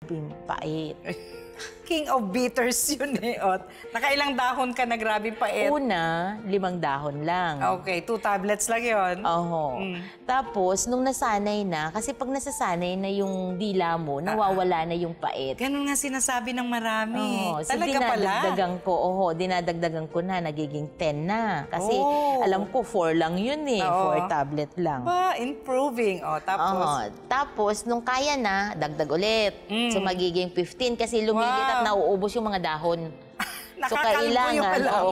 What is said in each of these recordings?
grabing pait. King of bitters yun eh. O, nakailang dahon ka na grabe pait? Una, 5 dahon lang. Okay, 2 tablets lang yun. Oho. Tapos, nung nasanay na, kasi pag nasasanay na yung dila mo, nawawala na yung pait. Ganun nga sinasabi ng marami. So Talaga pala? Dinadagdagan ko na, nagiging 10 na. Kasi alam ko, 4 lang yun eh. 4 tablet lang. Improving. Tapos? Tapos, nung kaya na, dagdag ulit. So, magiging 15 kasi lumiliit at nauubos yung mga dahon. So,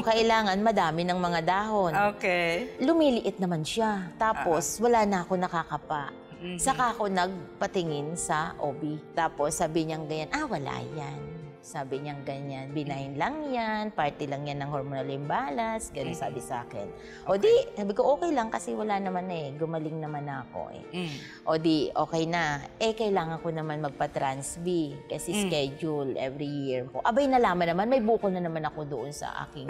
kailangan madami ng mga dahon. Okay. Lumiliit naman siya. Tapos, wala na ako nakakapa. Saka ako nagpatingin sa OB. Tapos, sabi niyang ganyan, wala yan. Sabi niyang ganyan, benign lang yan, party lang yan ng hormonal imbalance, ganun sabi sa akin. O di, sabi ko, okay lang kasi wala naman gumaling naman ako O di, okay na. Kailangan ko naman magpa-Trans B kasi schedule every year ko. Abay, nalaman naman, may bukol na naman ako doon sa aking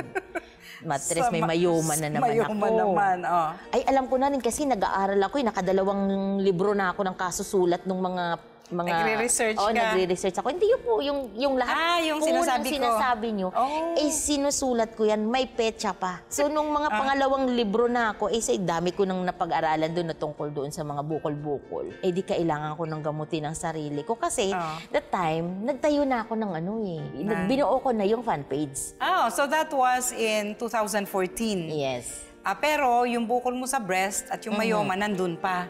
matres, may mayoma na naman ako. Ay, alam ko na rin kasi nag-aaral ako, nakadalawang libro na ako ng kasusulat ng mga nagre-research ka? Nagre-research ako. Hindi yun po, yung lahat yung po ng sinasabi nyo, sinusulat ko yan, may petsa pa. So, nung mga pangalawang libro na ako, dami ko nang napag-aralan doon na tungkol doon sa mga bukol-bukol. Di kailangan ko nang gamutin ang sarili ko. Kasi, that time, nagtayo na ako ng binuo ko na yung fan page. So that was in 2014? Yes. Pero yung bukol mo sa breast at yung mayoma, nandun pa?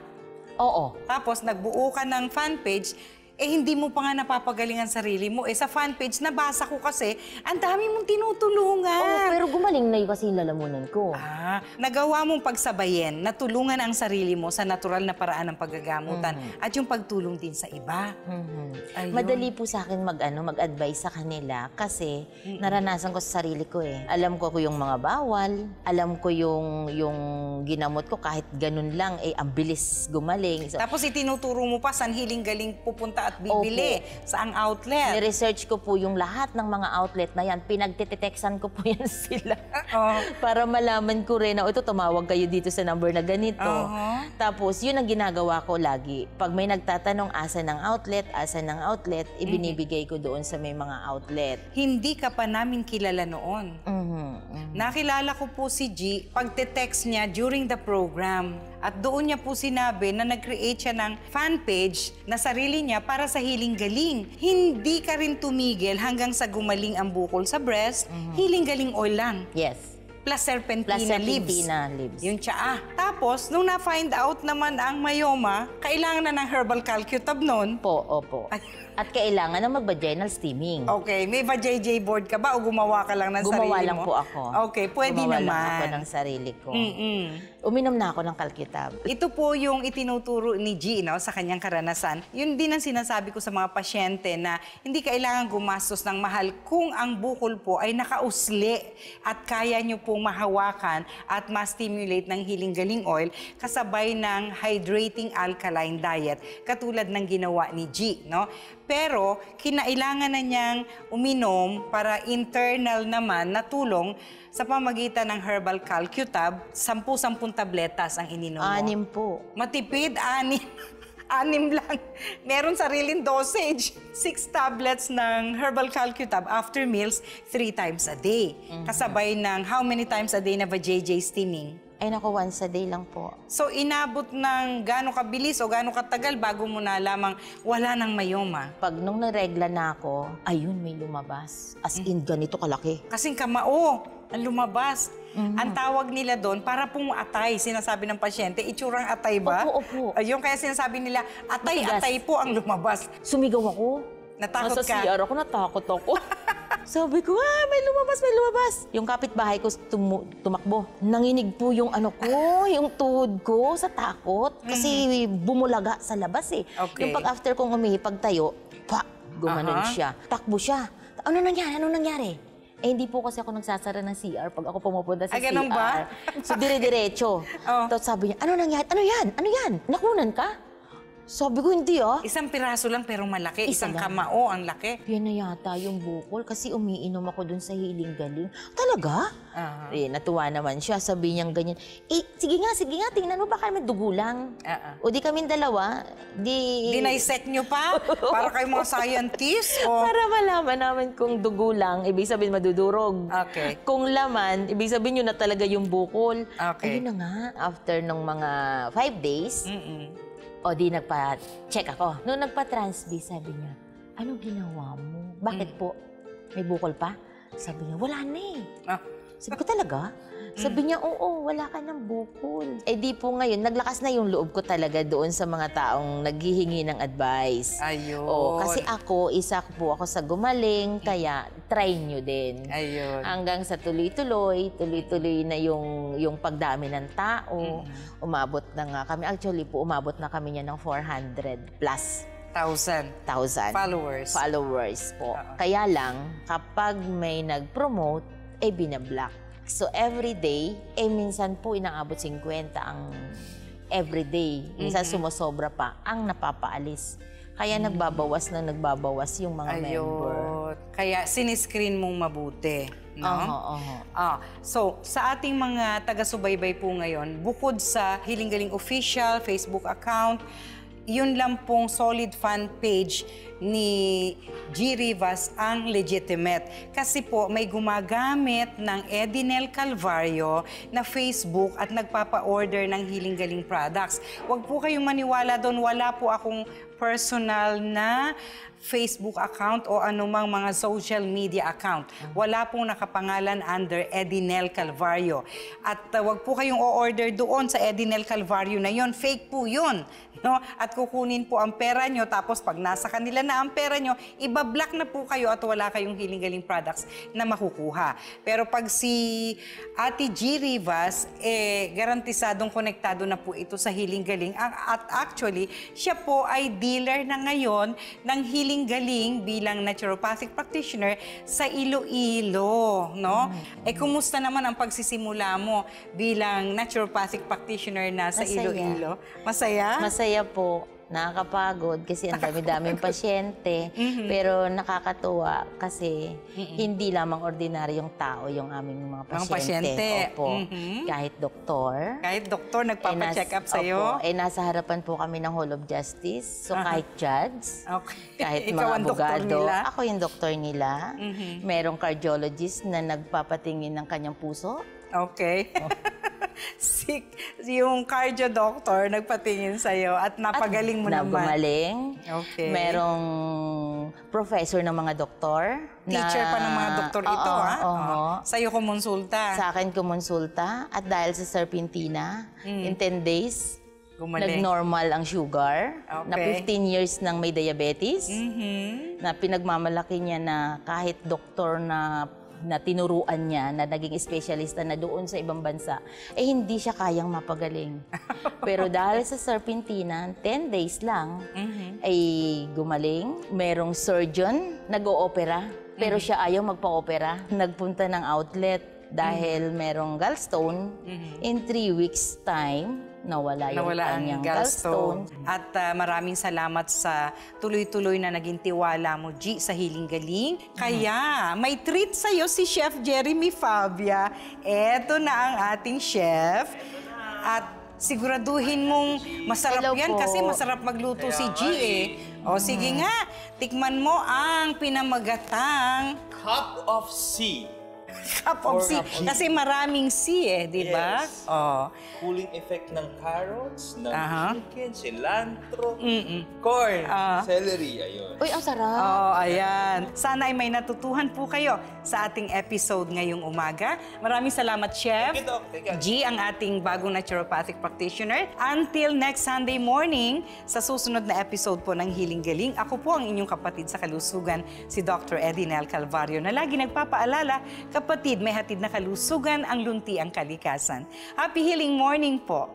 Oo. Tapos, nagbuo ka ng fan page, hindi mo pa nga napapagalingan sarili mo. Sa fan page, nabasa ko kasi, ang dami mong tinutulungan. Pero gumaling na yun kasi yung lalamunan ko. Nagawa mong pagsabayin, natulungan ang sarili mo sa natural na paraan ng paggagamutan at yung pagtulong din sa iba. Madali po sa akin mag-advise sa kanila kasi naranasan ko sa sarili ko Alam ko yung mga bawal, alam ko yung ginamot ko kahit ganun lang, ang bilis gumaling. So, tapos itinuturo mo pa saan hiling-galing pupunta at bibili sa ang outlet. Ni-research ko po yung lahat ng mga outlet na yan. Pinagtitextan ko po yan sila. Para malaman ko rin na, ito, tumawag kayo dito sa number na ganito. Tapos, yun ang ginagawa ko lagi. Pag may nagtatanong asa ng outlet, ibinibigay ko doon sa may mga outlet. Hindi ka pa namin kilala noon. Nakilala ko po si G, pagte-text niya during the program. At doon niya po sinabi na nag-create siya ng fan page na sarili niya para sa hiling-galing. Hindi ka rin tumigil hanggang sa gumaling ang bukol sa breast, hiling-galing oil lang. Yes. Plus serpentina leaves. Yung tsaa. Tapos, nung na-find out naman ang mayoma, kailangan na ng herbal calcutab noon. Opo. At kailangan na mag-vaginal steaming. Okay. May vajayjay board ka ba o gumawa ka lang ng sarili mo? Gumawa lang po ako. Okay, pwede naman. Gumawa lang ako ng sarili ko. Uminom na ako ng calcutab. Ito po yung itinuturo ni G sa kanyang karanasan. Yun din ang sinasabi ko sa mga pasyente na hindi kailangan gumastos ng mahal kung ang bukol po ay nakausli at kaya nyo pong mahawakan at ma-stimulate ng hiling-galing oil kasabay ng hydrating alkaline diet katulad ng ginawa ni G. Pero, kinailangan na niyang uminom para internal naman na tulong sa pamagitan ng herbal calcutab, 10 tabletas ang ininom mo. 6 po. Matipid, 6. 6 lang. Meron sariling dosage. 6 tablets ng herbal calcutab after meals, 3 times a day. Kasabay ng how many times a day na vajayjay steaming? Ay naku, once a day lang po. So, inabot ng gaano kabilis o gaano katagal bago mo nalamang wala ng mayoma? Pag nung naregla na ako, ayun, may lumabas. As in, ganito kalaki. Kasing kamao ang lumabas. Ang tawag nila doon, para pong atay, sinasabi ng pasyente, itsurang atay ba? Opo. Ayun, kaya sinasabi nila, atay po ang lumabas. Sumigaw ako. Natakot ka? Sa CR ako, natakot ako. Sabi ko, may lumabas. Yung kapitbahay ko tumakbo. Nanginig po yung yung tuhod ko sa takot. Kasi bumulaga sa labas Okay. Yung after kong pagtayo, gumanon siya. Takbo siya. Ano nangyari? Hindi po kasi ako nagsasara ng CR pag ako pumupunta sa CR. Ganun ba? So, dire-diretso. Tapos sabi niya, ano nangyari? Ano yan? Nakunan ka? Sabi ko, hindi ah. Isang piraso lang pero malaki. Isa Isang lang. kamao ang laki. Yan na yata yung bukol kasi umiinom ako dun sa Hiling Galing. Talaga? Aha. Eh, natuwa naman siya. Sabi niyang ganyan, sige nga, tingnan mo baka may dugo lang. O di kaming dalawa, Dinaisect nyo pa? Para kayo mga scientist? O... Para malaman namin kung dugo lang, ibig sabihin madudurog. Okay. Kung laman, ibig sabihin yun na talaga yung bukol. Okay. Ayun na nga, after nung mga 5 days, o di nagpa-check ako. Nung nagpa-transb, sabi niya, ano ginawa mo? Bakit po? May bukol pa? Sabi niya, wala na eh. Sabi ko talaga? Sabi niya, oo, wala ka ng bukol. Eh di po ngayon, naglakas na yung loob ko talaga doon sa mga taong naghihingi ng advice. Ayun. Kasi isa po ako sa gumaling, kaya try nyo din. Ayun. Hanggang sa tuloy-tuloy na yung pagdami ng tao. Umabot na nga kami. Actually po, umabot na kami niya ng 400 plus. 1,000 followers po. Kaya lang, kapag may nag-promote, binablock. So, everyday, minsan po inaabot 50 ang everyday. Minsan sumusobra pa ang napapaalis. Kaya nagbabawas yung mga member. Kaya siniscreen mong mabuti. No? So, sa ating mga taga-subaybay po ngayon, bukod sa Hiling Galing Official Facebook account, yun lang pong solid fan page ni G. Rivas ang legitimate. Kasi po may gumagamit ng Edinel Calvario na Facebook at nagpapa-order ng Hiling Galing products. Huwag po kayong maniwala doon. Wala po akong personal na Facebook account o anumang mga social media account. Wala pong nakapangalan under Edinel Calvario. At wag po kayong o-order doon sa Edinel Calvario na yon. Fake po yun. No? At kukunin po ang pera nyo, tapos pag nasa kanila na ang pera nyo, ibablock na po kayo at wala kayong Hiling Galing products na makukuha. Pero pag si Ate G. Rivas, garantisadong konektado na po ito sa Hiling Galing. At actually, siya po ay dealer na ngayon ng Hiling Galing bilang naturopathic practitioner sa Iloilo, no? Kumusta naman ang pagsisimula mo bilang naturopathic practitioner na sa Iloilo? Masaya? Masaya po. Nakakapagod kasi ang dami-daming pasyente. Pero nakakatuwa kasi hindi lamang ordinaryong tao yung aming mga pasyente. Opo. Kahit doktor. Kahit doktor, nagpapacheck up sa'yo? Opo. Nasa harapan po kami ng Hall of Justice. So kahit judge, kahit Ikaw mga ang doktor abogado, nila? ako yung doktor nila. Merong cardiologist na nagpapatingin ng kanyang puso. Okay. Yung cardio doctor nagpatingin sa'yo at napagaling mo naman. Gumaling. Okay. Merong professor ng mga doktor. Teacher pa ng mga doktor ito, ha? Sa'yo kumonsulta. Sa akin kumonsulta. At dahil sa Serpentina, in 10 days, Gumaling. nag-normal ang sugar. Okay. Na 15 years nang may diabetes. Na pinagmamalaki niya na kahit doktor na tinuruan niya, na naging espesyalista na doon sa ibang bansa, hindi siya kayang mapagaling. Pero dahil sa Serpentina, 10 days lang, ay gumaling. Merong surgeon, nag-o-opera, pero siya ayaw magpa-opera. Nagpunta ng outlet dahil merong gallstone. In 3 weeks time, nawala yung kanyang gallstone. At maraming salamat sa tuloy-tuloy na naging tiwala mo, G, sa Hiling Galing. Kaya may treat sa'yo si Chef Jeremy Fabia. Eto na ang ating chef. At siguraduhin mong masarap yan kasi masarap magluto si G O sige nga, tikman mo ang pinamagatang Cup of C. Cup of C. Kasi maraming C di ba? Yes. Oh. Cooling effect ng carrots, ng chicken, cilantro, corn, celery, ayun. Uy, ang sarap. Oh, ayan. Sana ay may natutuhan po kayo sa ating episode ngayong umaga. Maraming salamat, Chef. Thank you, Doc. Thank you. G, ang ating bagong naturopathic practitioner. Until next Sunday morning, sa susunod na episode po ng Hiling Galing, ako po ang inyong kapatid sa kalusugan, si Dr. Edinel Calvario, na lagi nagpapaalala, kapatid, may hatid na kalusugan, ang lunti ang kalikasan. Happy Healing Morning po!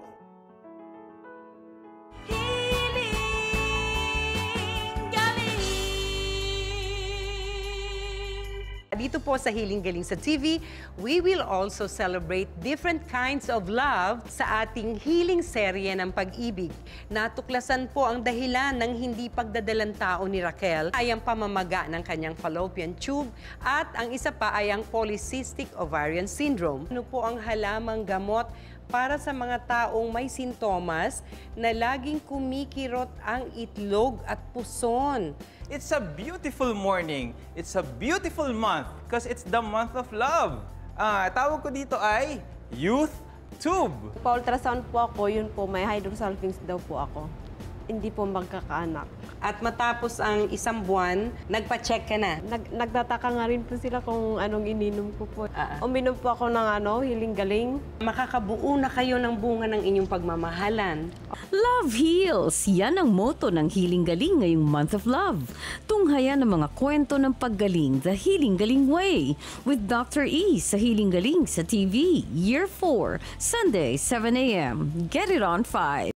dito po sa Healing Galing sa TV, we will also celebrate different kinds of love sa ating healing serye ng pag-ibig. Natuklasan po ang dahilan ng hindi pagdadalang tao ni Raquel ay ang pamamaga ng kanyang fallopian tube at ang isa pa ay ang polycystic ovarian syndrome. Ano po ang halamang gamot para sa mga taong may sintomas na laging kumikirot ang itlog at puson? It's a beautiful morning. It's a beautiful month because it's the month of love. Tawag ko dito ay Youth Tube. Pa-ultrasound po ako, yun po, may hydrosalpinx daw po ako. Hindi po magkakaanak. At matapos ang isang buwan, nagpa-check ka na. Nagtataka nga rin po sila kung anong ininom ko po. Uminom po ako ng Healing Galing. Makakabuo na kayo ng bunga ng inyong pagmamahalan. Love heals. Yan ang motto ng Healing Galing ngayong Month of Love. Tunghayan ng mga kwento ng paggaling, The Healing Galing Way, with Dr. E sa Healing Galing sa TV, Year 4, Sunday, 7 a.m. Get it on 5.